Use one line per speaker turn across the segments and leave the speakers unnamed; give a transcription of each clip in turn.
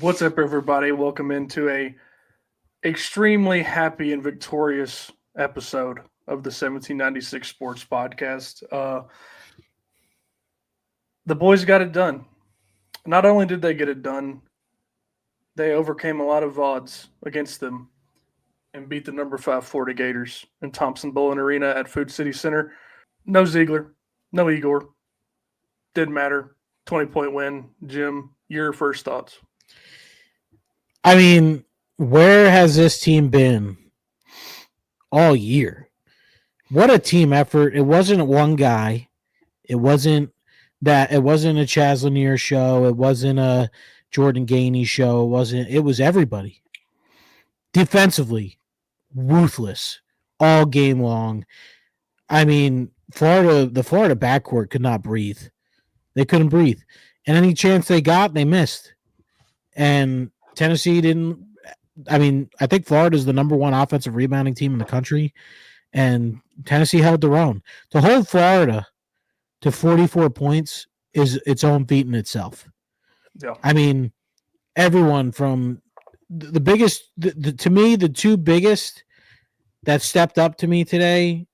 What's up, everybody? Welcome into a extremely happy and victorious episode of the 1796 Sports Podcast. The boys got it done. Not only did they get it done, they overcame a lot of odds against them and beat the number 5 Florida Gators in Thompson Bowling Arena at Food City Center. No Ziegler, no Igor. Didn't matter. 20-point win. Jim, your first thoughts?
I mean, where has this team been all year? What a team effort. It wasn't one guy. It wasn't it wasn't a Chaz Lanier show. It wasn't a Jordan Gainey show. It was everybody. Defensively, ruthless all game long. I mean, the Florida backcourt could not breathe. They couldn't breathe. And any chance they got, they missed. And Tennessee didn't. I mean, I think Florida is the number one offensive rebounding team in the country, and Tennessee held their own. To hold Florida to 44 points is its own feat in itself.
Yeah.
I mean, everyone from the biggest, to me, the two biggest that stepped up to me today.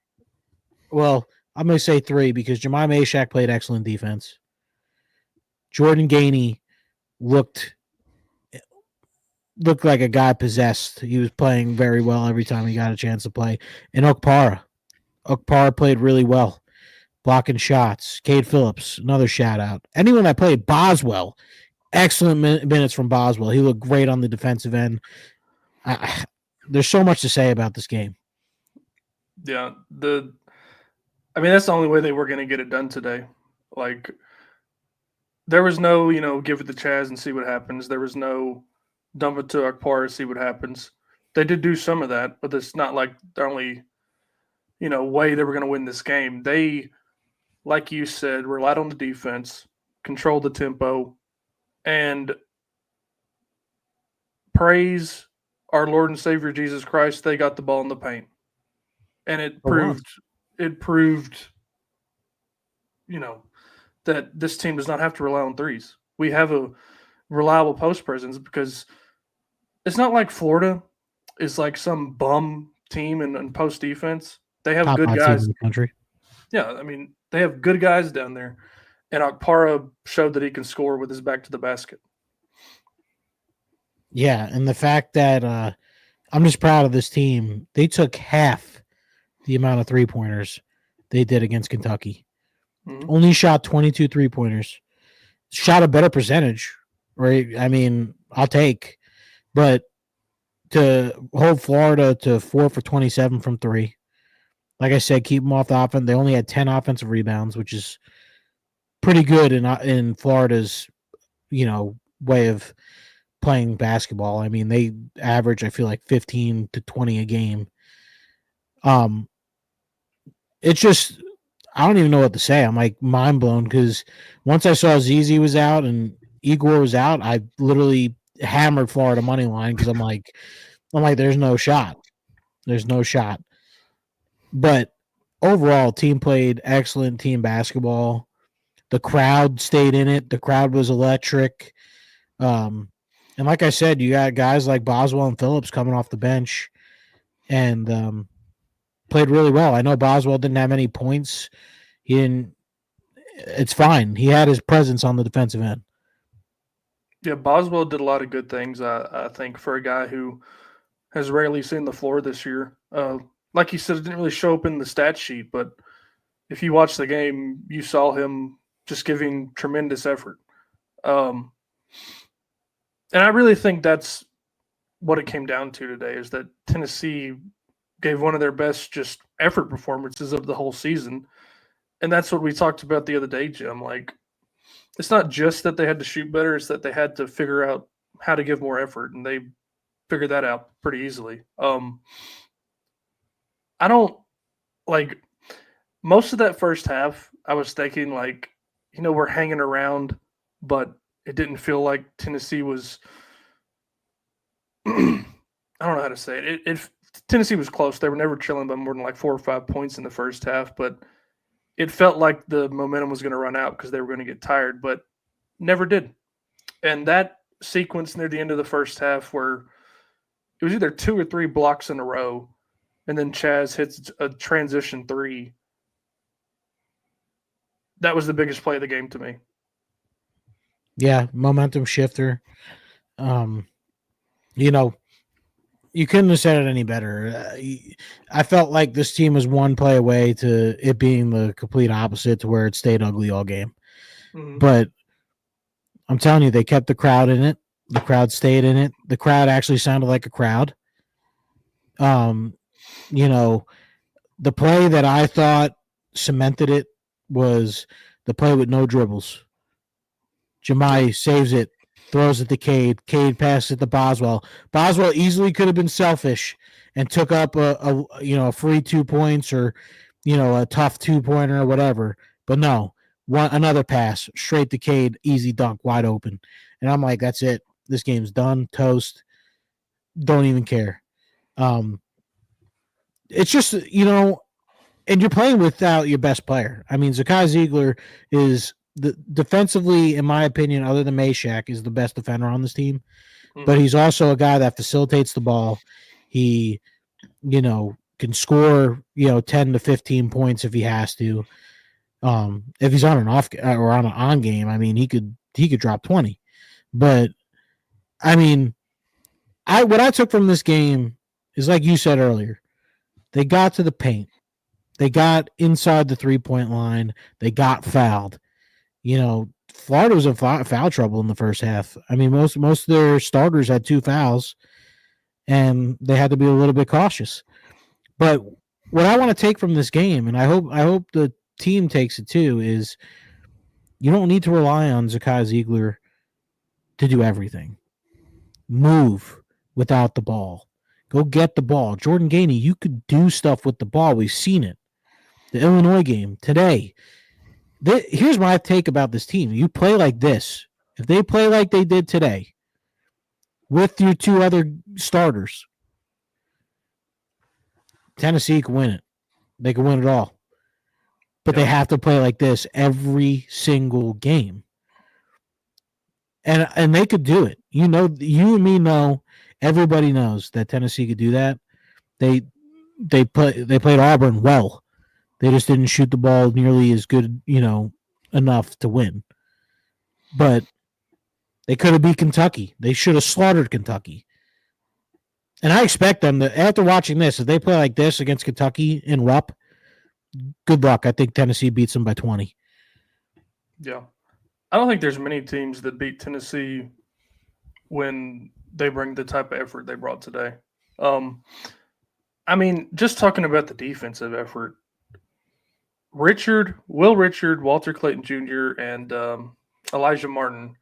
Well, I'm going to say three because Jemai Mashack played excellent defense. Jordan Gainey looked like a guy possessed. He was playing very well every time he got a chance to play. And Okpara played really well, blocking shots. Cade Phillips, another shout out. Anyone that played. Boswell, excellent minutes from Boswell. He looked great on the defensive end. There's so much to say about this game.
Yeah, that's the only way they were going to get it done today. Like, there was no, give it to Chaz and see what happens. There was no dump it to Akpar, see what happens. They did do some of that, but it's not like the only, way they were going to win this game. They, like you said, relied on the defense, controlled the tempo, and praise our Lord and Savior Jesus Christ, they got the ball in the paint. And it proved, that this team does not have to rely on threes. We have a reliable post presence because it's not like Florida is like some bum team in post defense. They have
Top
good guys
in the country.
Yeah, I mean, they have good guys down there. And Okpara showed that he can score with his back to the basket.
Yeah, and the fact that I'm just proud of this team. They took half the amount of 3-pointers they did against Kentucky. Mm-hmm. Only shot 22 3-pointers. Shot a better percentage, right? I mean, I'll take. But to hold Florida to 4 for 27 from 3, like I said, keep them off the offense. They only had 10 offensive rebounds, which is pretty good in Florida's, way of playing basketball. I mean, they average, I feel like 15 to 20 a game. It's just, I don't even know what to say. I'm like mind blown because once I saw ZZ was out and Igor was out, I literally hammered Florida money line because I'm like, there's no shot. There's no shot. But overall, team played excellent team basketball. The crowd stayed in it. The crowd was electric. And like I said, you got guys like Boswell and Phillips coming off the bench and played really well. I know Boswell didn't have any points. He didn't. It's fine. He had his presence on the defensive end.
Yeah, Boswell did a lot of good things, I think, for a guy who has rarely seen the floor this year. Like you said, it didn't really show up in the stat sheet, but if you watch the game, you saw him just giving tremendous effort. And I really think that's what it came down to today, is that Tennessee gave one of their best just effort performances of the whole season. And that's what we talked about the other day, Jim. Like, it's not just that they had to shoot better, it's that they had to figure out how to give more effort, and they figured that out pretty easily. I don't, like, most of that first half, I was thinking, like, we're hanging around, but it didn't feel like Tennessee was I don't know how to say it. Tennessee was close. They were never trailing by more than like 4 or 5 points in the first half, but it felt like the momentum was going to run out because they were going to get tired, but never did. And that sequence near the end of the first half where it was either 2 or 3 blocks in a row, and then Chaz hits a transition three. That was the biggest play of the game to me.
Yeah, momentum shifter. Um, you know, you couldn't have said it any better. I felt like this team was one play away to it being the complete opposite, to where it stayed ugly all game.
Mm-hmm.
But I'm telling you, they kept the crowd in it. The crowd stayed in it. The crowd actually sounded like a crowd. Um, you know, the play that I thought cemented it was the play with no dribbles. Jemai saves it, throws it to Cade. Cade passes it to Boswell. Boswell easily could have been selfish and took up a free 2 points, or a tough 2-pointer or whatever. But no, another pass straight to Cade, easy dunk, wide open. And I'm like, that's it. This game's done, toast. Don't even care. It's just, and you're playing without your best player. I mean, Zakai Ziegler is defensively, in my opinion, other than Meshack, is the best defender on this team.
Mm-hmm.
But he's also a guy that facilitates the ball. He, can score, 10 to 15 points if he has to. If he's on an off or on an on game, I mean, he could drop 20. But I mean, what I took from this game is, like you said earlier, they got to the paint. They got inside the 3-point line. They got fouled. Florida was in foul trouble in the first half. I mean, most of their starters had 2 fouls, and they had to be a little bit cautious. But what I want to take from this game, and I hope the team takes it too, is you don't need to rely on Zakai Ziegler to do everything. Move without the ball. Go get the ball. Jordan Gainey, you could do stuff with the ball. We've seen it. The Illinois game today. Here's my take about this team. You play like this. If they play like they did today with your 2 other starters, Tennessee can win it. They can win it all. But they have to play like this every single game. And they could do it. You and me know, everybody knows that Tennessee could do that. They played Auburn well. They just didn't shoot the ball nearly as good, enough to win. But they could have beat Kentucky. They should have slaughtered Kentucky. And I expect them to, after watching this, if they play like this against Kentucky in Rupp, good luck. I think Tennessee beats them by 20.
Yeah. I don't think there's many teams that beat Tennessee when they bring the type of effort they brought today. I mean, just talking about the defensive effort, Will Richard, Walter Clayton Jr., and Elijah Martin,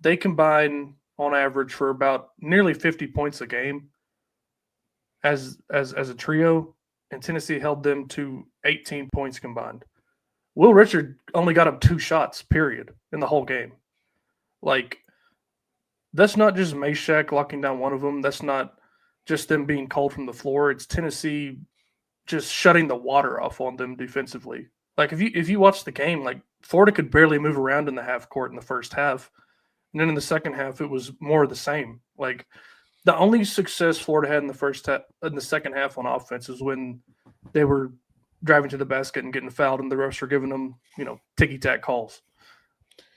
they combine on average for about nearly 50 points a game as a trio, and Tennessee held them to 18 points combined. Will Richard only got up 2 shots, period, in the whole game. Like, that's not just Meshack locking down one of them. That's not just them being cold from the floor. It's Tennessee just shutting the water off on them defensively. Like, if you watch the game, like, Florida could barely move around in the half court in the first half. And then in the second half, it was more of the same. Like, the only success Florida had in the second half on offense is when they were driving to the basket and getting fouled, and the refs were giving them, ticky-tack calls.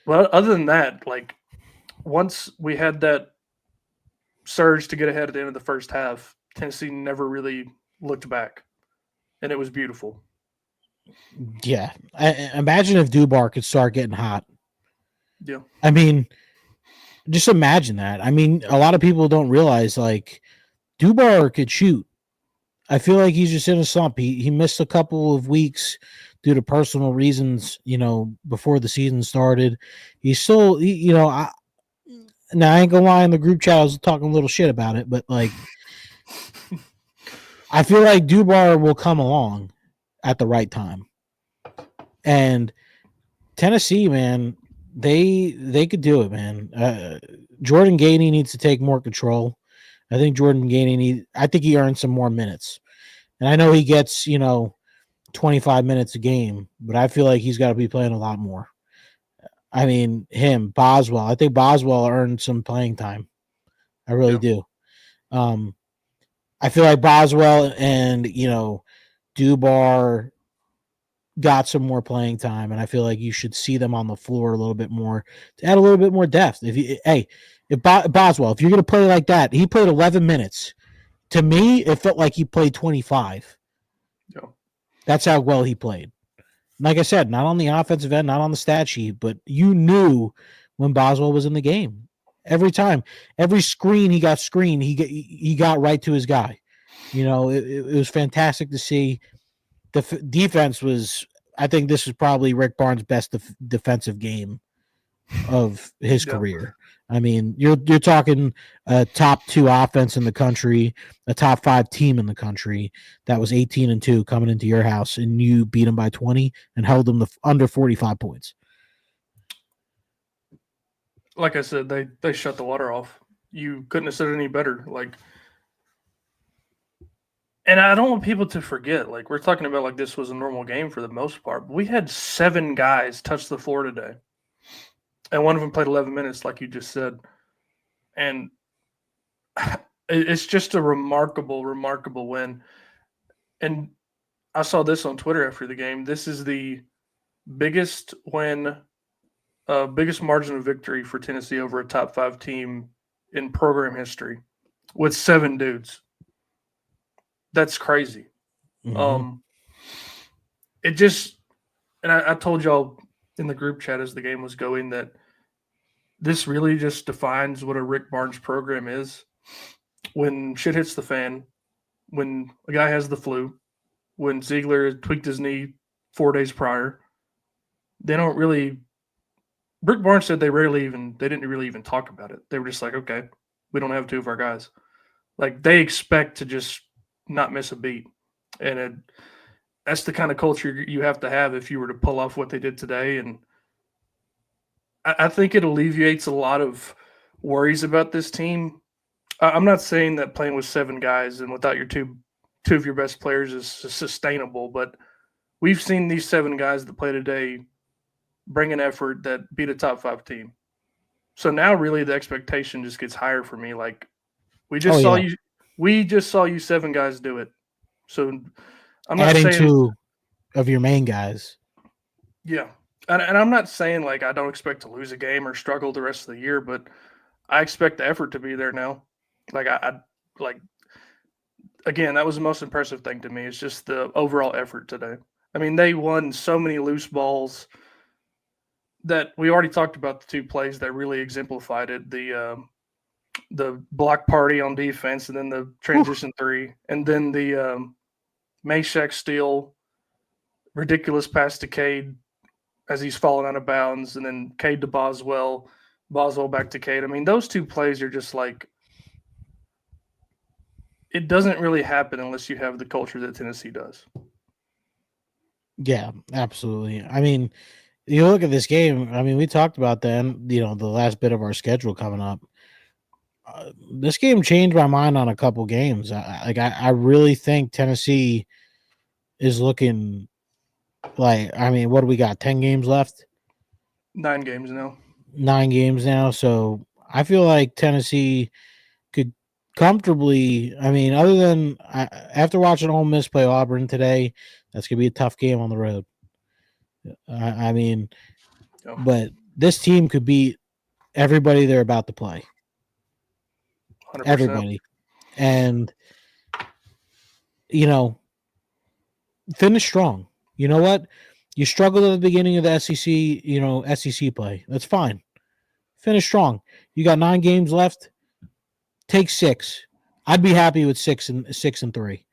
But other than that, like, once we had that surge to get ahead at the end of the first half, Tennessee never really looked back, and it was beautiful.
Yeah. Imagine if Dubar could start getting hot.
Yeah.
I mean, just imagine that. I mean, a lot of people don't realize, like, Dubar could shoot. I feel like he's just in a slump. He missed a couple of weeks due to personal reasons, before the season started. He's still, now I ain't gonna lie, in the group chat, I was talking a little shit about it, but, like, I feel like Dubar will come along at the right time. And Tennessee, man, they could do it, man. Jordan Gainey needs to take more control. I think Jordan Gainey I think he earns some more minutes. And I know he gets, 25 minutes a game, but I feel like he's got to be playing a lot more. I mean, him, Boswell. I think Boswell earned some playing time. I really
Yeah.
do. Um, I feel like Boswell and Dubar got some more playing time, and I feel like you should see them on the floor a little bit more to add a little bit more depth. If Boswell, if you're going to play like that, he played 11 minutes. To me, it felt like he played 25.
Yeah.
That's how well he played. Like I said, not on the offensive end, not on the stat sheet, but you knew when Boswell was in the game. Every time, every screen he got screened, he got right to his guy. It was fantastic to see. The defense was. I think this is probably Rick Barnes' best defensive game of his
Yeah.
career. I mean, you're talking a top 2 offense in the country, a top 5 team in the country that was 18-2 coming into your house, and you beat them by 20 and held them under 45 points.
Like I said, they shut the water off. You couldn't have said it any better. And I don't want people to forget. Like, we're talking about like this was a normal game for the most part. But we had 7 guys touch the floor today, and one of them played 11 minutes, like you just said. And it's just a remarkable, remarkable win. And I saw this on Twitter after the game. This is the biggest win, biggest margin of victory for Tennessee over a top 5 team in program history, with 7 dudes. That's crazy.
Mm-hmm.
It just, and I told y'all in the group chat as the game was going that this really just defines what a Rick Barnes program is. When shit hits the fan, when a guy has the flu, when Ziegler tweaked his knee 4 days prior, they don't really. Rick Barnes said they didn't really even talk about it. They were just like, okay, we don't have 2 of our guys. Like, they expect to just not miss a beat, and that's the kind of culture you have to have if you were to pull off what they did today. And I think it alleviates a lot of worries about this team. I'm not saying that playing with 7 guys and without your two of your best players is sustainable, but we've seen these 7 guys that play today bring an effort that beat a top 5 team. So now really the expectation just gets higher for me. Like, we
Oh
just saw
yeah,
you we just saw you 7 guys do it. So I'm not
adding
saying
2 of your main guys.
yeah. And I'm not saying like I don't expect to lose a game or struggle the rest of the year, but I expect the effort to be there now. Like I like again, that was the most impressive thing to me. It's just the overall effort today. I mean, they won so many loose balls that we already talked about the 2 plays that really exemplified it. The block party on defense, and then the transition 3, and then the Meshack steal, ridiculous pass to Cade as he's falling out of bounds, and then Cade to Boswell, Boswell back to Cade. I mean, those 2 plays are just like, it doesn't really happen unless you have the culture that Tennessee does.
Yeah, absolutely. I mean, you look at this game. I mean, we talked about then, the last bit of our schedule coming up. This game changed my mind on a couple games. I really think Tennessee is looking like. I mean, what do we got? 10 games left.
9 games now.
9 games now. So I feel like Tennessee could comfortably. I mean, other than after watching Ole Miss play Auburn today, that's gonna be a tough game on the road. I mean,
Oh,
but this team could beat everybody they're about to play.
100%.
Everybody. And, finish strong. You know what? You struggled at the beginning of the SEC, SEC play. That's fine. Finish strong. You got 9 games left. Take 6. I'd be happy with 6-3.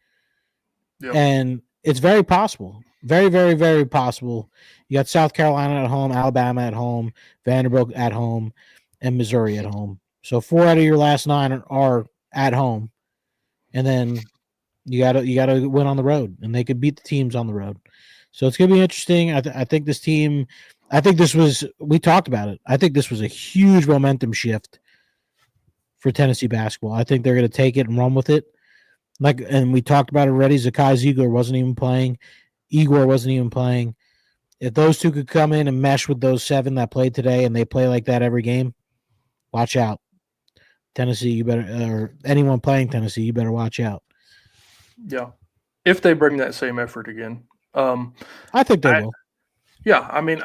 Yep.
And it's very possible. Very, very, very possible. You got South Carolina at home, Alabama at home, Vanderbilt at home, and Missouri at home. So 4 out of your last 9 are at home. And then you gotta win on the road, and they could beat the teams on the road. So it's gonna be interesting. I think this team. I think this was. We talked about it. I think this was a huge momentum shift for Tennessee basketball. I think they're gonna take it and run with it. And we talked about it already. Zakai Ziegler wasn't even playing. Igor wasn't even playing. If those two could come in and mesh with those 7 that played today and they play like that every game, watch out. Tennessee, you better, or anyone playing Tennessee, you better watch out.
Yeah, if they bring that same effort again.
I think they
I
will.
Yeah, I mean,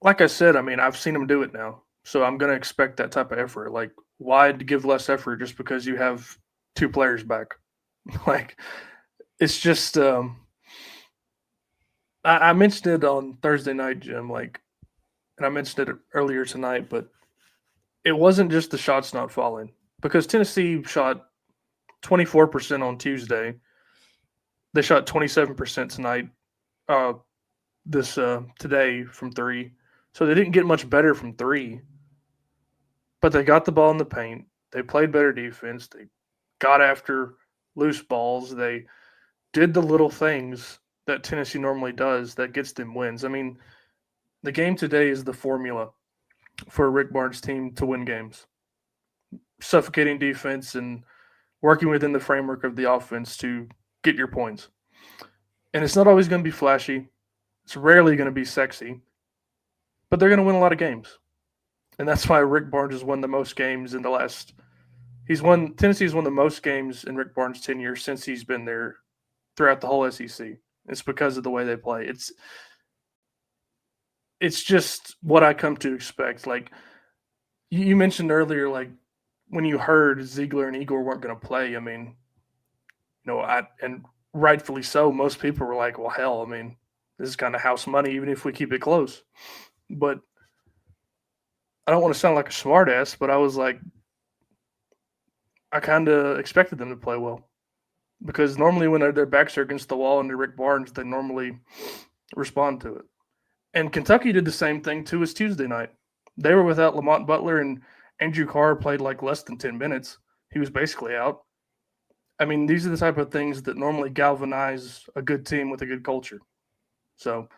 like I said, I mean, I've seen them do it now, so I'm gonna expect that type of effort. Like, why give less effort just because you have 2 players back? Like, it's just. I mentioned it on Thursday night, Jim. Like, and I mentioned it earlier tonight, but it wasn't just the shots not falling because Tennessee shot 24% on Tuesday. They shot 27% tonight. Uh, this today from three, so they didn't get much better from three. But they got the ball in the paint. They played better defense. They got after loose balls. They did the little things that Tennessee normally does that gets them wins. I mean, the game today is the formula for a Rick Barnes team to win games. Suffocating defense and working within the framework of the offense to get your points. And it's not always going to be flashy. It's rarely going to be sexy, but they're going to win a lot of games. And that's why Rick Barnes has won the most games in the last. Tennessee's won the most games in Rick Barnes' tenure since he's been there throughout the whole SEC. It's because of the way they play. It's just what I come to expect. Like you mentioned earlier, like when you heard Ziegler and Igor weren't going to play. I mean, and rightfully so. Most people were like, "Well, hell, I mean, this is kind of house money, even if we keep it close." But I don't want to sound like a smartass, but I was like, I kind of expected them to play well because normally when their backs are against the wall under Rick Barnes, they normally respond to it. And Kentucky did the same thing too as Tuesday night. They were without Lamont Butler and Andrew Carr played like less than 10 minutes. He was basically out. I mean, these are the type of things that normally galvanize a good team with a good culture. So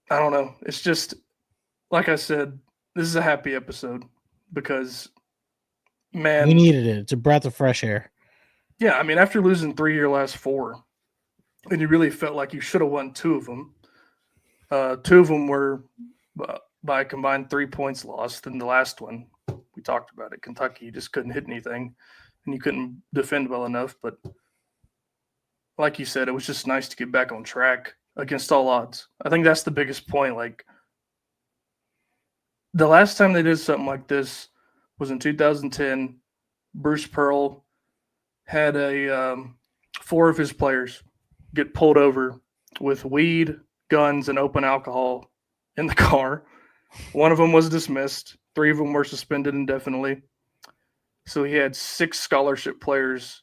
I don't know. It's just like I said, this is a happy episode because
We
man,
needed it. It's a breath of fresh air.
yeah, I mean, after losing 3 your last 4, and you really felt like you should have won 2 of them. 2 of them were by a combined 3 points lost, and the last one we talked about it. Kentucky just couldn't hit anything, and you couldn't defend well enough. But like you said, it was just nice to get back on track against all odds. I think that's the biggest point. Like the last time they did something like this was in 2010. Bruce Pearl had 4 of his players get pulled over with weed, guns, and open alcohol in the car. One of them was dismissed. 3 of them were suspended indefinitely. So he had 6 scholarship players.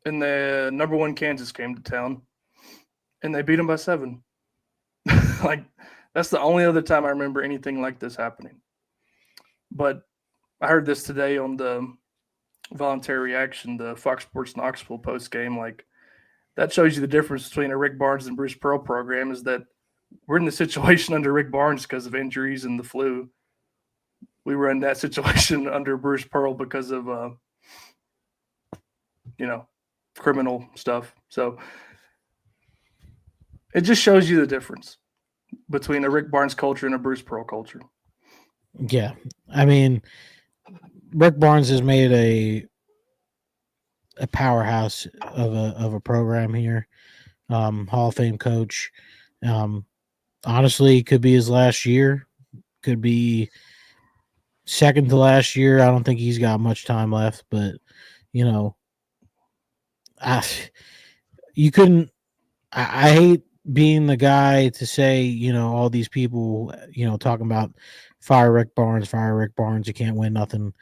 And the number 1 Kansas came to town, and they beat him by 7. Like that's the only other time I remember anything like this happening. But I heard this today on the voluntary reaction, the Fox Sports Knoxville post game. Like that shows you the difference between a Rick Barnes and Bruce Pearl program is that we're in the situation under Rick Barnes because of injuries and the flu. We were in that situation under Bruce Pearl because of, criminal stuff. So it just shows you the difference between a Rick Barnes culture and a Bruce Pearl culture.
Yeah. I mean, Rick Barnes has made a powerhouse of a program here. Hall of Fame coach. Honestly, could be his last year. Could be second to last year. I don't think he's got much time left, but you know, you couldn't. I hate being the guy to say, all these people, talking about fire Rick Barnes, you can't win nothing.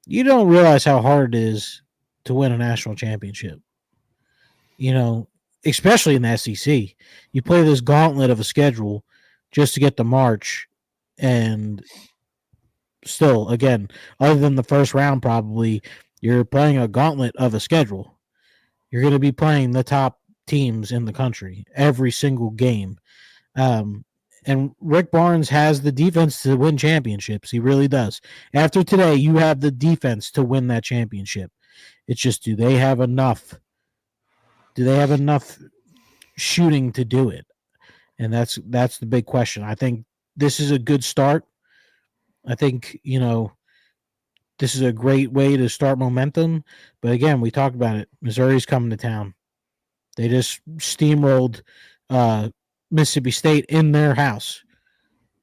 You don't realize how hard it is to win a national championship. Especially in the SEC. You play this gauntlet of a schedule just to get to March, and still, again, other than the first round, probably you're playing a gauntlet of a schedule. You're going to be playing the top teams in the country every single game. And Rick Barnes has the defense to win championships. He really does. After today, you have the defense to win that championship. It's just, do they have enough Do they have enough shooting to do it? And that's the big question. I think this is a good start. I think, this is a great way to start momentum. But again, we talked about it. Missouri's coming to town. They just steamrolled Mississippi State in their house.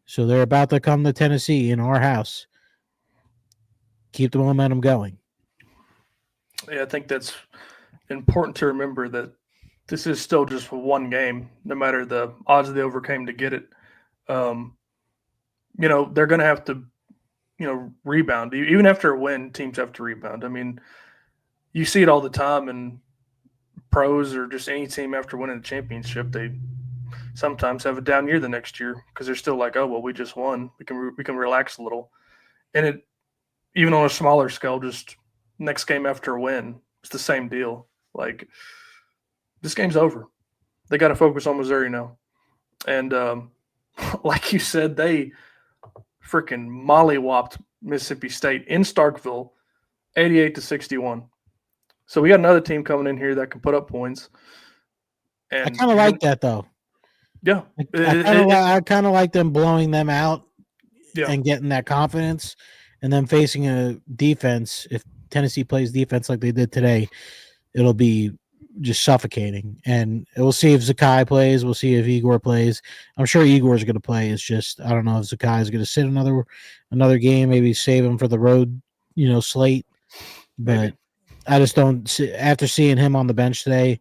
So they're about to come to Tennessee in our house. Keep the momentum going.
Yeah, I think that's important to remember that this is still just one game, no matter the odds they overcame to get it. Um, they're going to have to, rebound. Even after a win, teams have to rebound. I mean, you see it all the time in pros or just any team after winning a championship. They sometimes have a down year the next year because they're still like, oh well, we just won. We can relax a little. And it even on a smaller scale, just next game after a win, it's the same deal. Like this game's over. They got to focus on Missouri now. And like you said, they freaking mollywopped Mississippi State in Starkville, 88-61. So we got another team coming in here that can put up points.
I
And
kind of like that though.
Yeah,
I kind of like them blowing them out
yeah,
and getting that confidence, and then facing a defense. If Tennessee plays defense like they did today, it'll be just suffocating. And we'll see if Zakai plays. We'll see if Igor plays. I'm sure Igor's going to play. It's just I don't know if Zakai is going to sit another game. Maybe save him for the road, slate. But
maybe.
I just don't. After seeing him on the bench today,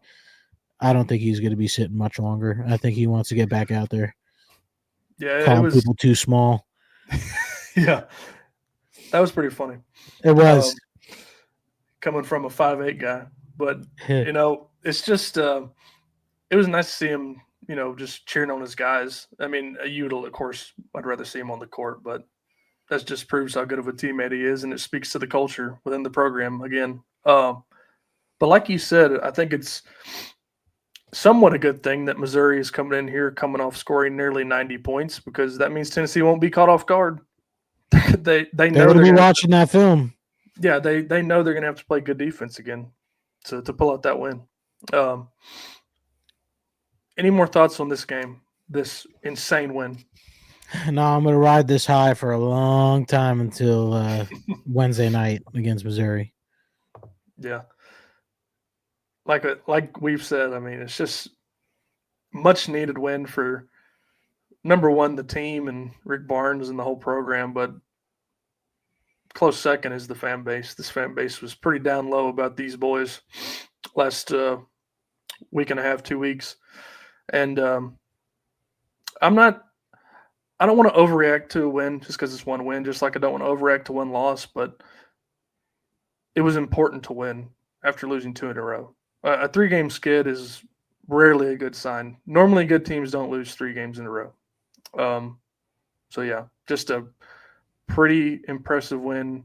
I don't think he's going to be sitting much longer. I think he wants to get back out there.
Yeah, it
Calling
was.
people too small.
Yeah, that was pretty funny.
It was.
Coming from a 5'8" guy, but it's just it was nice to see him. Just cheering on his guys. I mean, of course, I'd rather see him on the court, but that just proves how good of a teammate he is, and it speaks to the culture within the program again. But like you said, I think it's somewhat a good thing that Missouri is coming in here, coming off scoring nearly 90 points, because that means Tennessee won't be caught off guard. they
They're
know
going to
they're
be
going to.
watching that film.
Yeah, they know they're going to have to play good defense again to pull out that win. Um, any more thoughts on this game? This insane win.
No, I'm going to ride this high for a long time until Wednesday night against Missouri.
Yeah, like we've said, I mean, it's just much needed win for number one the team and Rick Barnes and the whole program, but close second is the fan base. This fan base was pretty down low about these boys last week and a half, 2 weeks, and I'm not. I don't want to overreact to a win just because it's one win, just like I don't want to overreact to one loss, but it was important to win after losing two in a row. A 3-game skid is rarely a good sign. Normally, good teams don't lose 3 games in a row. So, yeah, just a pretty impressive win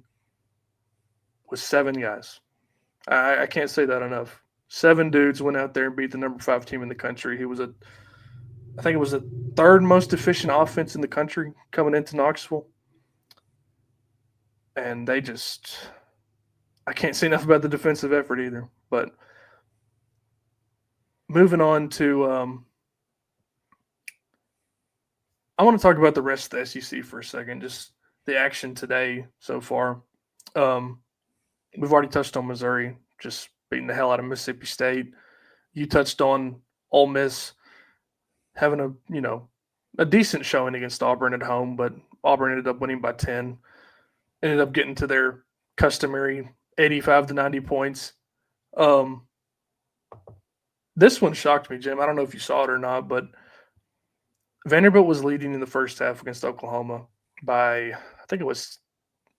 with 7 guys. I can't say that enough. 7 dudes went out there and beat the number 5 team in the country. I think it was the third most efficient offense in the country coming into Knoxville. And I can't say enough about the defensive effort either. But moving on to, I want to talk about the rest of the SEC for a second, just the action today so far. We've already touched on Missouri, just beating the hell out of Mississippi State. You touched on Ole Miss having a decent showing against Auburn at home, but Auburn ended up winning by 10. Ended up getting to their customary 85 to 90 points. This one shocked me, Jim. I don't know if you saw it or not, but Vanderbilt was leading in the first half against Oklahoma by, I think it was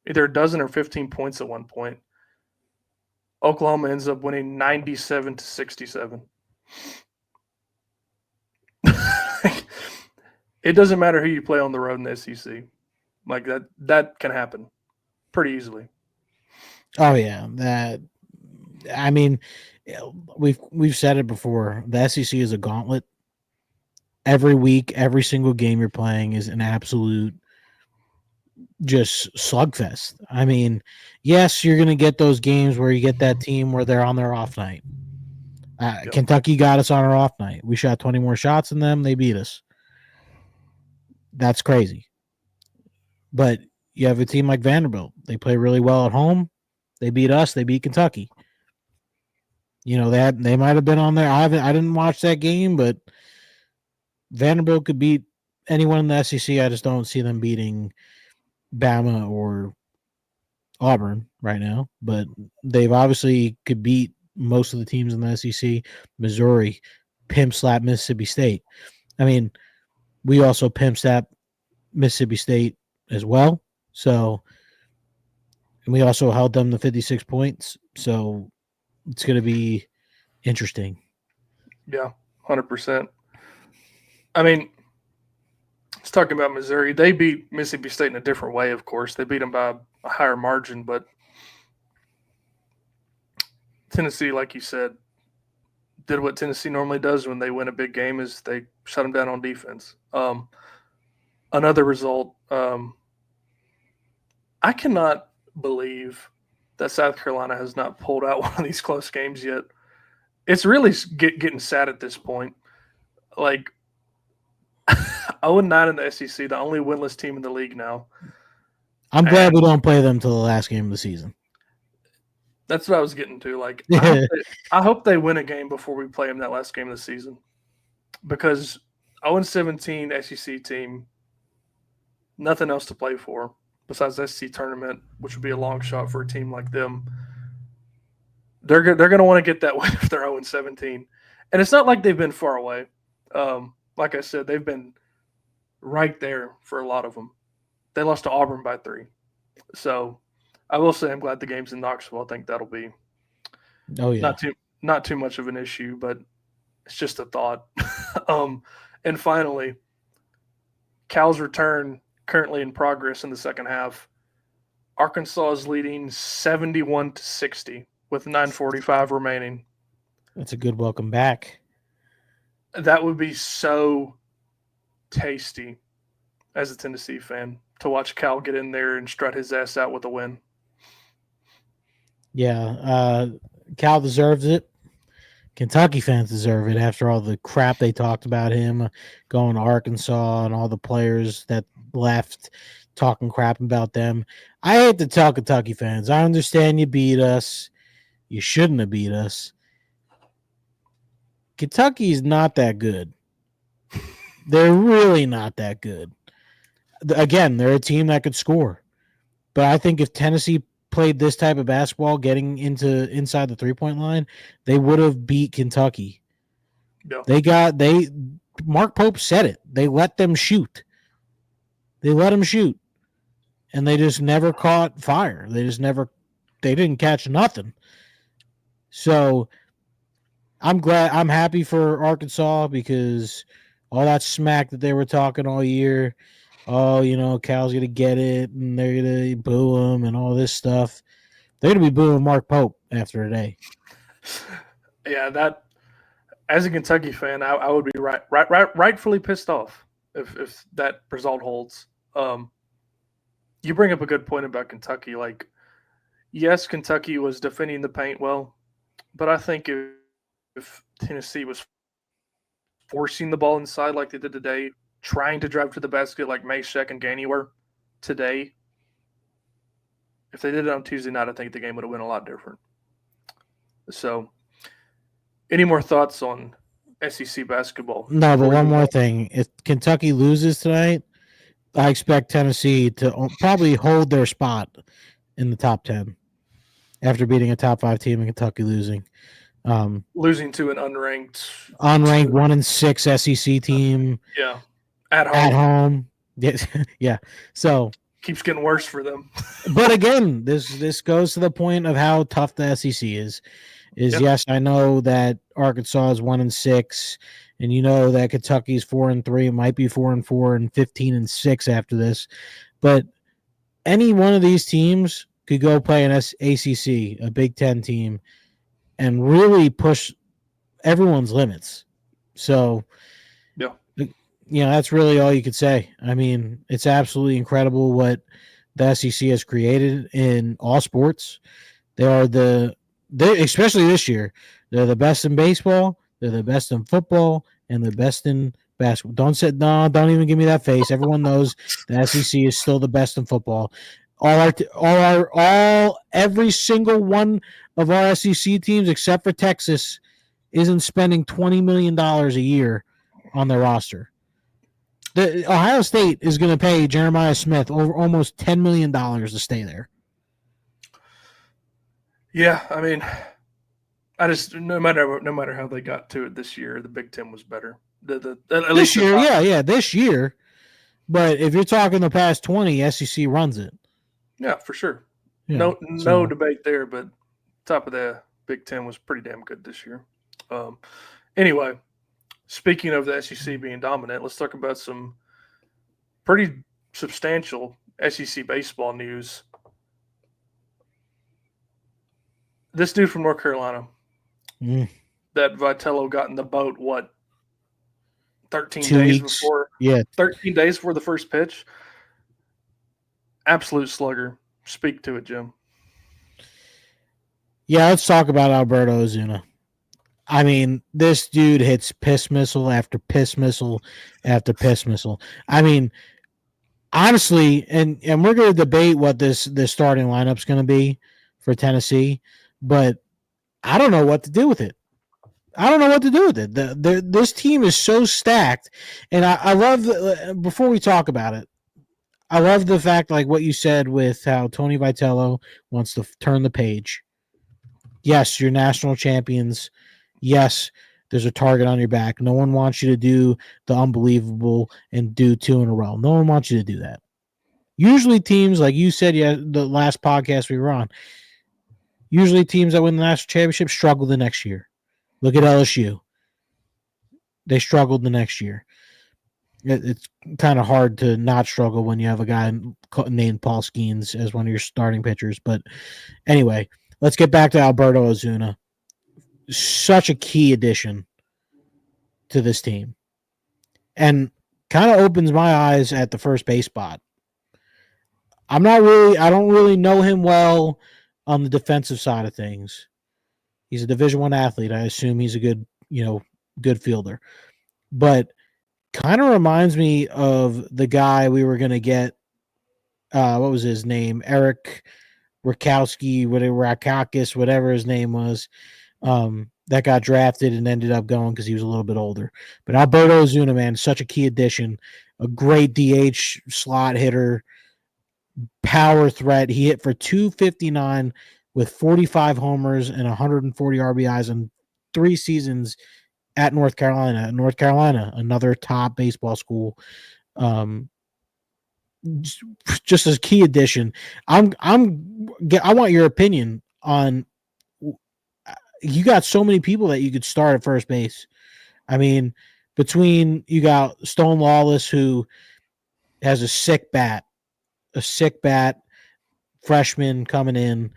either a dozen or 15 points at one point. Oklahoma ends up winning 97-67. It doesn't matter who you play on the road in the SEC. Like that can happen pretty easily.
Oh yeah, that. I mean, we've said it before. The SEC is a gauntlet. Every week, every single game you're playing is an absolute just slugfest. I mean, yes, you're going to get those games where you get that team where they're on their off night.
Yep.
Kentucky got us on our off night. We shot 20 more shots than them. They beat us. That's crazy. But you have a team like Vanderbilt. They play really well at home. They beat us. They beat Kentucky. They might have been on there. I didn't watch that game, but Vanderbilt could beat anyone in the SEC. I just don't see them beating Bama or Auburn right now. But they've obviously could beat most of the teams in the SEC. Missouri pimp slap Mississippi State. I mean, we also pimp slap Mississippi State as well. So, and we also held them to 56 points. So it's going to be interesting.
Yeah, 100%. I mean, let's talk about Missouri. They beat Mississippi State in a different way, of course. They beat them by a higher margin, but Tennessee, like you said, did what Tennessee normally does when they win a big game is they shut them down on defense. Another result, I cannot believe that South Carolina has not pulled out one of these close games yet. It's really getting sad at this point. Like 0-9 in the SEC, the only winless team in the league now.
I'm glad we don't play them till the last game of the season.
That's what I was getting to. Like, I hope they win a game before we play them that last game of the season, because 0-17 SEC team, nothing else to play for besides the SEC tournament, which would be a long shot for a team like them. They're going to want to get that win if they're 0-17, and it's not like they've been far away. Like I said, they've been right there for a lot of them. They lost to Auburn by 3, so I will say I'm glad the game's in Knoxville. I think that'll be not too much of an issue, but it's just a thought. And finally, Cal's return currently in progress in the second half. Arkansas is leading 71-60 with 9:45 remaining.
That's a good welcome back.
That would be so tasty as a Tennessee fan to watch Cal get in there and strut his ass out with a win.
Yeah, Cal deserves it. Kentucky fans deserve it after all the crap they talked about him going to Arkansas and all the players that left talking crap about them. I hate to tell Kentucky fans. I understand you beat us. You shouldn't have beat us. Kentucky's not that good. They're really not that good. Again, they're a team that could score. But I think if Tennessee played this type of basketball getting inside the 3-point line, they would have beat Kentucky.
Yeah.
Mark Pope said it. They let them shoot. And they just never caught fire. They didn't catch nothing. So I'm happy for Arkansas, because all that smack that they were talking all year, Cal's going to get it and they're going to boo him and all this stuff. They're going to be booing Mark Pope after today.
Yeah, that, as a Kentucky fan, I would be rightfully pissed off if that result holds. You bring up a good point about Kentucky. Like, yes, Kentucky was defending the paint well, but I think if Tennessee was forcing the ball inside like they did today, trying to drive to the basket like Mayshek and Gainey were today, if they did it on Tuesday night, I think the game would have been a lot different. So, any more thoughts on SEC basketball?
No, but one more thing. If Kentucky loses tonight, I expect Tennessee to probably hold their spot in the top 10 after beating a top 5 team and Kentucky losing.
Losing to an unranked
1-6 SEC team.
Yeah.
At home. Yes. Yeah. So
keeps getting worse for them.
But again, this goes to the point of how tough the SEC is. Yes, I know that Arkansas is 1-6, and you know that Kentucky's 4-3, might be 4-4 and 15-6 after this. But any one of these teams could go play an ACC, a Big Ten team, and really push everyone's limits. So, that's really all you could say. I mean, it's absolutely incredible what the SEC has created in all sports. They are the especially this year, they're the best in baseball, they're the best in football, and the best in basketball. Don't even give me that face. Everyone knows the SEC is still the best in football. Every single one of our SEC teams, except for Texas, isn't spending $20 million a year on their roster. The Ohio State is going to pay Jeremiah Smith over almost $10 million to stay there.
Yeah, I mean, I just no matter how they got to it this year, the Big Ten was better. The at least
This
the
year,
top.
yeah, this year. But if you're talking the past 20, SEC runs it.
Yeah, for sure.
Yeah.
No
So
debate there. But top of the Big Ten was pretty damn good this year. Um, anyway, speaking of the SEC being dominant, let's talk about some pretty substantial SEC baseball news. This dude from North Carolina,
mm,
that Vitello got in the boat, what, 13
2
days
weeks.
before
Yeah.
13 days before the first pitch. Absolute slugger. Speak to it, Jim.
Yeah, let's talk about Alberto Ozuna. I mean, this dude hits piss missile after piss missile after piss missile. I mean, honestly, and we're going to debate what this starting lineup's going to be for Tennessee, but I don't know what to do with it. I don't know what to do with it. This team is so stacked, and I love before we talk about it, I love the fact, like what you said, with how Tony Vitello wants to turn the page. Yes, you're national champions. Yes, there's a target on your back. No one wants you to do the unbelievable and do 2 in a row. No one wants you to do that. Usually, teams, like you said, yeah, the last podcast we were on, usually teams that win the national championship struggle the next year. Look at LSU. They struggled the next year. It's kind of hard to not struggle when you have a guy named Paul Skeens as one of your starting pitchers. But anyway, let's get back to Alberto Ozuna. Such a key addition to this team, and kind of opens my eyes at the first base spot. I don't really know him well on the defensive side of things. He's a Division I athlete. I assume he's a good fielder, but kind of reminds me of the guy we were going to get. What was his name? Eric Rakowski, Rakakis, whatever his name was. That got drafted and ended up going because he was a little bit older. But Alberto Ozuna, man, such a key addition, a great DH slot hitter, power threat. He hit for 259 with 45 homers and 140 RBIs in 3 seasons at North Carolina. North Carolina, another top baseball school. Um, just a key addition. I want your opinion on. You got so many people that you could start at first base. I mean, between you got Stone Lawless, who has a sick bat, freshman coming in.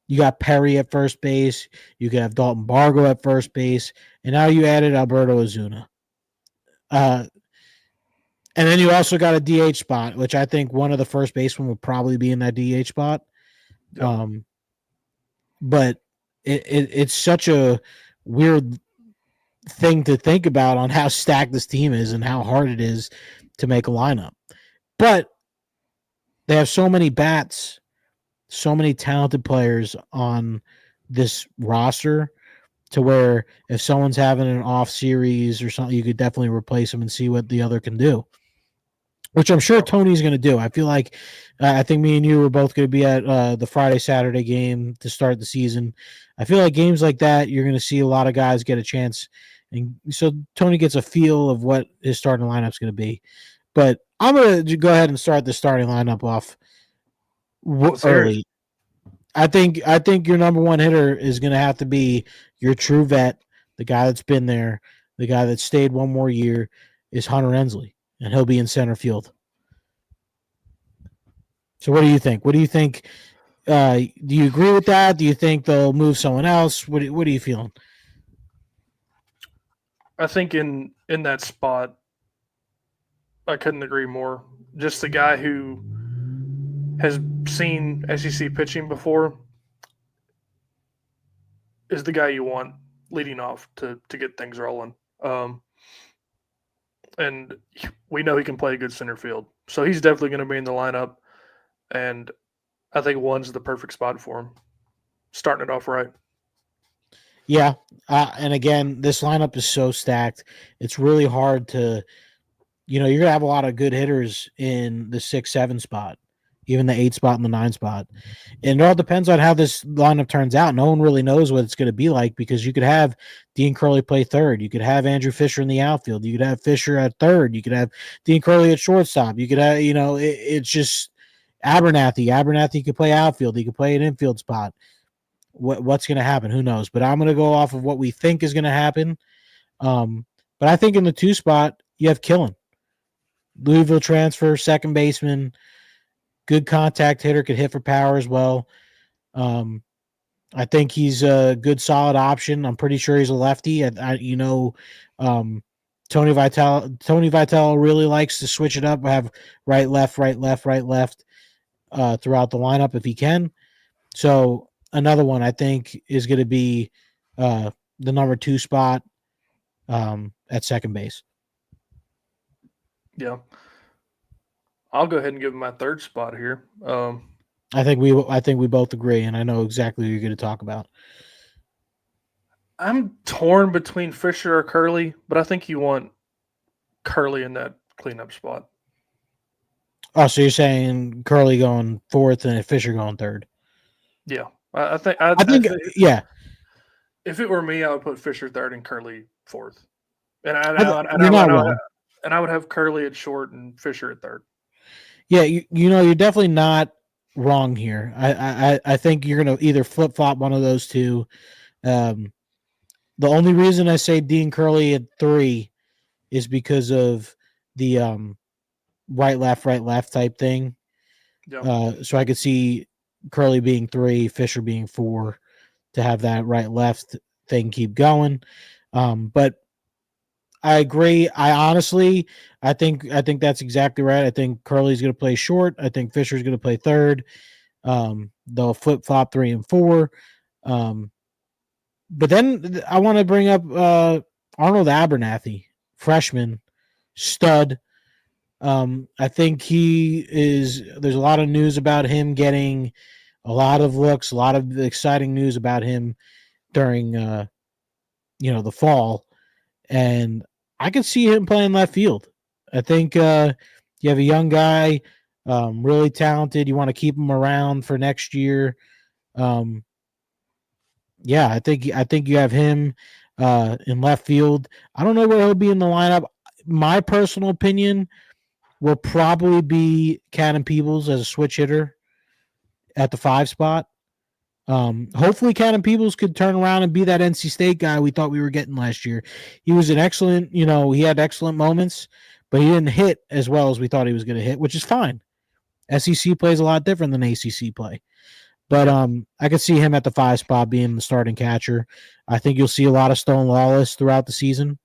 You got Perry at first base. You could have Dalton Bargo at first base, and now you added Alberto Ozuna. And then you also got a DH spot, which I think one of the first basemen would probably be in that DH spot.
Yep.
But it's such a weird thing to think about on how stacked this team is and how hard it is to make a lineup. But they have so many bats, so many talented players on this roster to where if someone's having an off series or something, you could definitely replace them and see what the other can do, which I'm sure Tony's going to do. I feel like I think me and you were both going to be at the Friday-Saturday game to start the season. I feel like games like that, you're going to see a lot of guys get a chance. And so Tony gets a feel of what his starting lineup's going to be. But I'm going to go ahead and start the starting lineup off early. I think your number one hitter is going to have to be your true vet, the guy that's been there, the guy that stayed one more year, is Hunter Ensley, and he'll be in center field. So what do you think? What do you think? Do you agree with that? Do you think they'll move someone else? What are you feeling?
I think in that spot, I couldn't agree more. Just the guy who has seen SEC pitching before. is the guy you want leading off to get things rolling. And we know he can play a good center field, so he's definitely going to be in the lineup. And I think one's the perfect spot for him, starting it off right.
Yeah, and again, this lineup is so stacked. It's really hard to, you're gonna have a lot of good hitters in the 6, 7 spot, even the 8 spot and the 9 spot, and it all depends on how this lineup turns out. No one really knows what it's going to be like because you could have Dean Curley play third, you could have Andrew Fisher in the outfield, you could have Fisher at third, you could have Dean Curley at shortstop, you could have, it's just Abernathy. Abernathy could play outfield, he could play an infield spot. What's going to happen? Who knows? But I'm going to go off of what we think is going to happen. But I think in the 2 spot, you have Killen. Louisville transfer, second baseman, good contact hitter, could hit for power as well. I think he's a good, solid option. I'm pretty sure he's a lefty. Tony Vitale really likes to switch it up, have right, left, right, left, right, left throughout the lineup if he can. So another one I think is going to be the number 2 spot at second base.
Yeah, I'll go ahead and give him my third spot here.
I think we both agree, and I know exactly who you're going to talk about.
I'm torn between Fisher or Curley, but I think you want Curley in that cleanup spot.
Oh, so you're saying Curley going fourth and Fisher going third?
Yeah, I think.
I think yeah.
If it were me, I would put Fisher third and Curley fourth,
You're not wrong.
I would have Curley at short and Fisher at third.
Yeah, you're definitely not wrong here. I think you're gonna either flip flop one of those two. The only reason I say Dean Curley at 3 is because of the right left type thing.
Yeah.
So I could see Curley being 3, Fisher being 4 to have that right left thing keep going. But I agree. I think that's exactly right. I think Curley's going to play short. I think Fisher's going to play third. They'll flip flop 3 and 4. But then I want to bring up Arnold Abernathy, freshman, stud. I think there's a lot of news about him getting a lot of looks, a lot of exciting news about him during, the fall. And I could see him playing left field. I think you have a young guy, really talented. You want to keep him around for next year. Yeah, I think you have him in left field. I don't know where he'll be in the lineup. My personal opinion will probably be Cannon Peebles as a switch hitter at the 5 spot. Hopefully Cannon Peebles could turn around and be that NC State guy we thought we were getting last year. He was an excellent, he had excellent moments, but he didn't hit as well as we thought he was going to hit, which is fine. SEC plays a lot different than ACC play. But I could see him at the 5 spot being the starting catcher. I think you'll see a lot of Stone Lawless throughout the season.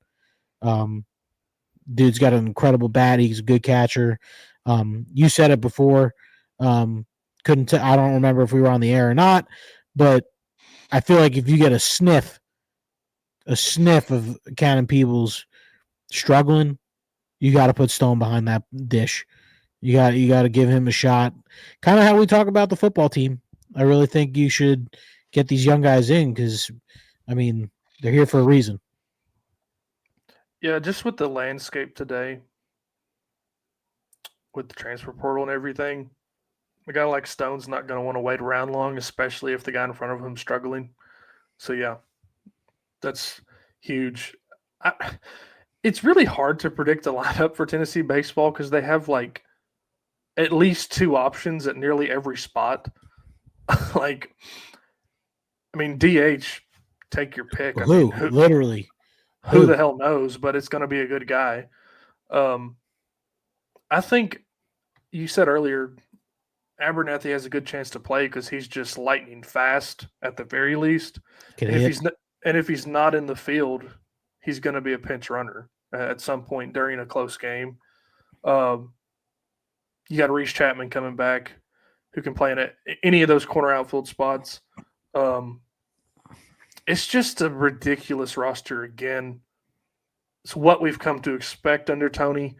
Dude's got an incredible bat. He's a good catcher. You said it before. I don't remember if we were on the air or not, but I feel like if you get a sniff of Cannon Peebles struggling, you got to put Stone behind that dish. You got to give him a shot. Kind of how we talk about the football team. I really think you should get these young guys in because, they're here for a reason.
Yeah, just with the landscape today, with the transfer portal and everything, a guy like Stone's not going to want to wait around long, especially if the guy in front of him's struggling. So yeah, that's huge. It's really hard to predict the lineup for Tennessee baseball because they have like at least 2 options at nearly every spot. DH, take your pick.
Literally?
Who the hell knows? But it's going to be a good guy. I think you said earlier Abernathy has a good chance to play because he's just lightning fast at the very least. And if he's not in the field, he's going to be a pinch runner at some point during a close game. You got Reese Chapman coming back, who can play in any of those corner outfield spots. it's just a ridiculous roster again. It's what we've come to expect under Tony.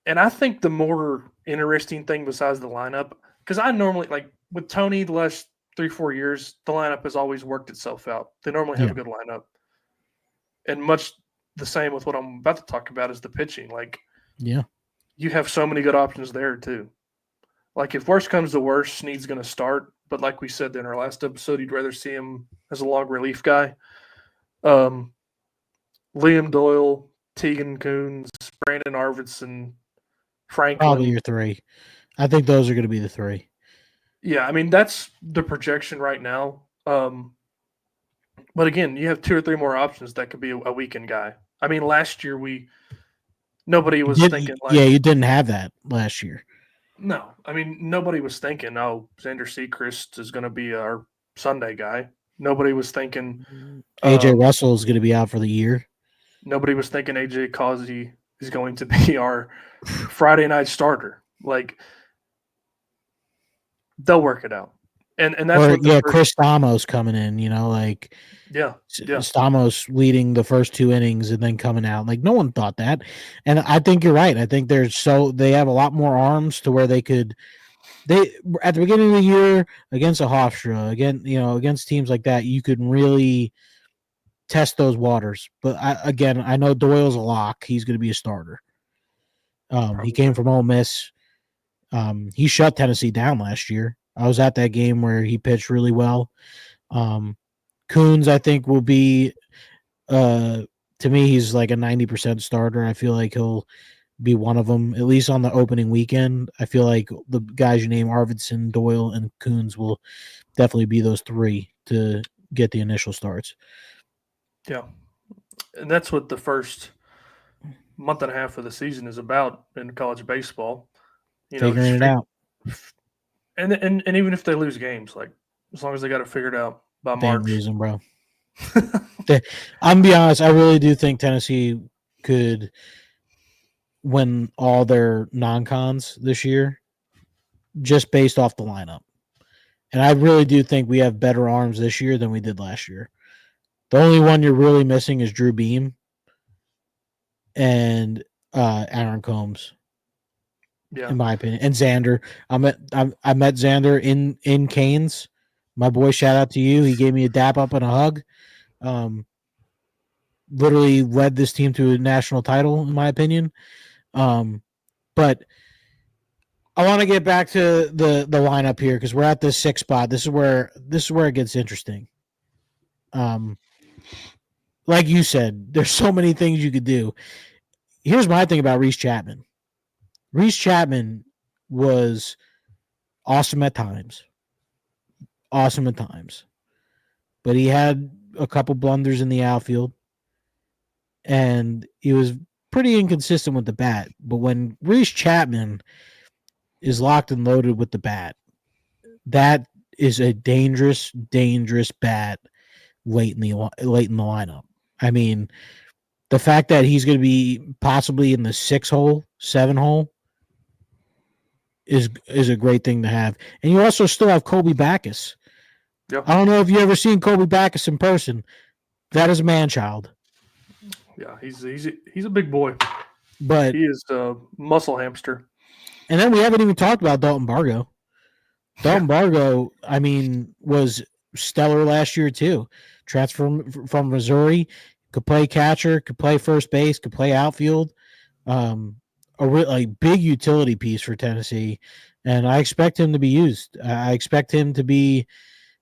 And I think the more interesting thing besides the lineup, because I normally like with Tony the last 3-4 years, the lineup has always worked itself out. They normally have
Yeah,
a good lineup, and much the same with what I'm about to talk about is the pitching. Like
yeah.
you have so many good options there too. Like if worst comes to worst, Snead's going to start, but like we said in our last episode, you'd rather see him as a long relief guy. Um, Liam Doyle, Tegan Coons, Brandon Arvidsson,
Probably your
Franklin.
three. I think those are going to be the three.
Yeah, I mean that's the projection right now. But again, you have two or three more options that could be a weekend guy. I mean, last year we nobody
You
was
did,
thinking
yeah.
like
You didn't have that last year.
no. I mean, nobody was thinking oh Xander Seacrest is going to be our Sunday guy. Nobody was thinking
AJ
um,
Russell is going to be out for the year.
nobody was thinking AJ Causey is going to be our Friday night starter. Like they'll work it out, and that's
Or
what the
yeah,
first
Chris Stamos coming in. Like
yeah yeah
Stamos leading the first two innings and then coming out. Like no one thought that, and I think you're right. I think they have a lot more arms to where they at the beginning of the year against a Hofstra against teams like that you could really test those waters. But I know Doyle's a lock. He's going to be a starter. He came
probably
from Ole Miss. He shut Tennessee down last year. I was at that game where he pitched really well. Um, Coons, I think, will be to me, he's like a 90% starter. I feel like he'll be one of them, at least on the opening weekend. I feel like the guys you name, Arvidsson, Doyle, and Coons, will definitely be those three to get the initial starts.
yeah, and that's what the first month and a half of the season is about in college baseball. You know,
Figuring
just
it out.
and even if they lose games, like as long as they got it figured out by
They ain't
March.
losing, bro. I'm gonna be honest. I really do think Tennessee could win all their non-cons this year, just based off the lineup. And I really do think we have better arms this year than we did last year. The only one you're really missing is Drew Beam and Aaron Combs,
Yeah,
in my opinion, and Xander. I met Xander in Canes. My boy, shout out to you. He gave me a dap up and a hug. Um, Literally led this team to a national title, in my opinion. But I want to get back to the lineup here because we're at this sixth spot. This is where it gets interesting. Um, like you said, there's so many things you could do. Here's my thing about Reese Chapman. Reese Chapman was awesome at times. Awesome at times. But he had a couple blunders in the outfield. And he was pretty inconsistent with the bat. But when Reese Chapman is locked and loaded with the bat, that is a dangerous, dangerous bat late in the lineup. I mean, the fact that he's going to be possibly in the 6 hole, 7 hole is a great thing to have. And you also still have Kobe Backus.
yeah,
I don't know if you ever seen Kobe Backus in person. That is a man child.
yeah. He's a big boy.
But
He is a muscle hamster.
and then we haven't even talked about Dalton Bargo.
Yeah,
Dalton Bargo, I mean, was stellar last year too. Transfer from Missouri, could play catcher, could play first base, could play outfield. A big utility piece for Tennessee, and I expect him to be used. I expect him to be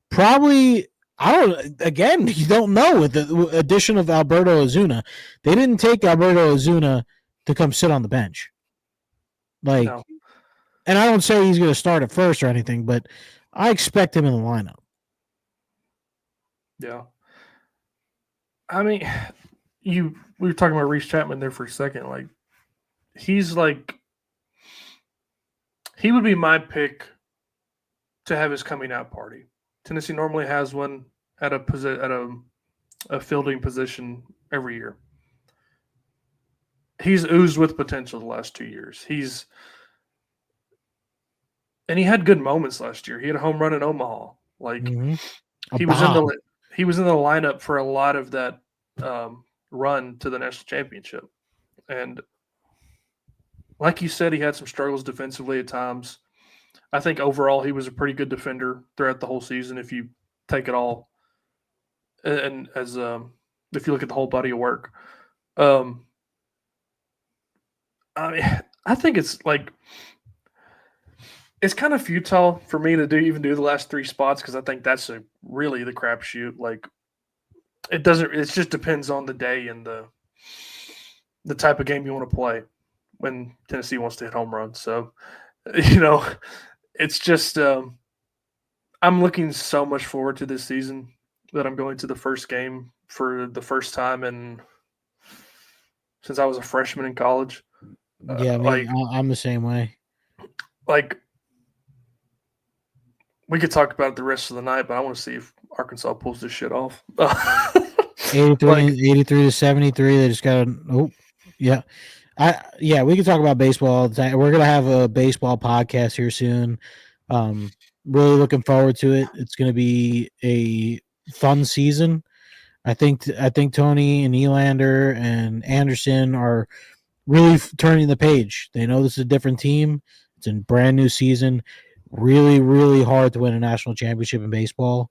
probably. I don't. Again, you don't know with the addition of Alberto Ozuna. They didn't take Alberto Ozuna to come sit on the bench. Like,
no,
and I don't say he's going to start at first or anything, but I expect him in the lineup.
yeah. I mean, we were talking about Reese Chapman there for a second. Like he's like he would be my pick to have his coming out party. Tennessee normally has one at a fielding position every year. He's oozed with potential the last 2 years. And he had good moments last year. He had a home run in Omaha. Like
Mm-hmm. A
he was in the
bomb.
he was in the lineup for a lot of that run to the national championship. And like you said, he had some struggles defensively at times. I think overall he was a pretty good defender throughout the whole season. If you take it all and as if you look at the whole body of work, um, I mean, I think it's like it's kind of futile for me to do the last three spots because I think that's a really the crapshoot. Like it doesn't. It just depends on the day and the type of game you want to play when Tennessee wants to hit home runs. So you know, it's just I'm looking so much forward to this season that I'm going to the first game for the first time in since I was a freshman in college. Uh,
Yeah,
like
I'm the same way.
like we could talk about it the rest of the night, but I want to see if Arkansas pulls this shit off.
83,
like
83 to 73. They just got yeah. We can talk about baseball all the time. We're gonna have a baseball podcast here soon. Really looking forward to it. It's gonna be a fun season. I think Tony and Elander and Anderson are really turning the page. They know this is a different team. It's a brand new season. Really, really hard to win a national championship in baseball.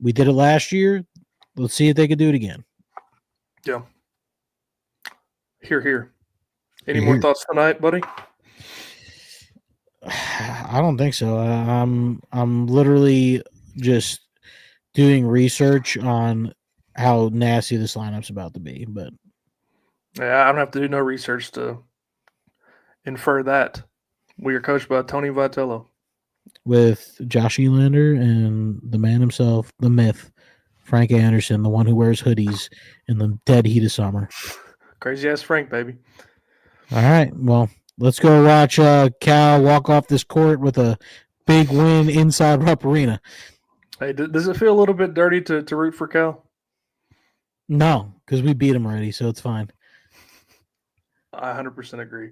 We did it last year. Let's see if they can do it again.
yeah, here. Any more
Here.
thoughts tonight, buddy?
I don't think so. I'm literally just doing research on how nasty this lineup's about to be, but
Yeah, I don't have to do no research to infer that. We are coached by Tony Vitello.
with Josh Elander and the man himself, the myth, Frank Anderson, the one who wears hoodies in the dead heat of summer.
Crazy ass Frank, baby.
All right, well, let's go watch Cal walk off this court with a big win inside Rupp Arena.
Hey, does it feel a little bit dirty to root for Cal?
No, because we beat him already, so it's fine.
I 100% agree.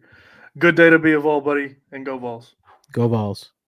Good day to be a Vol, buddy, and go Vols.
Go Vols.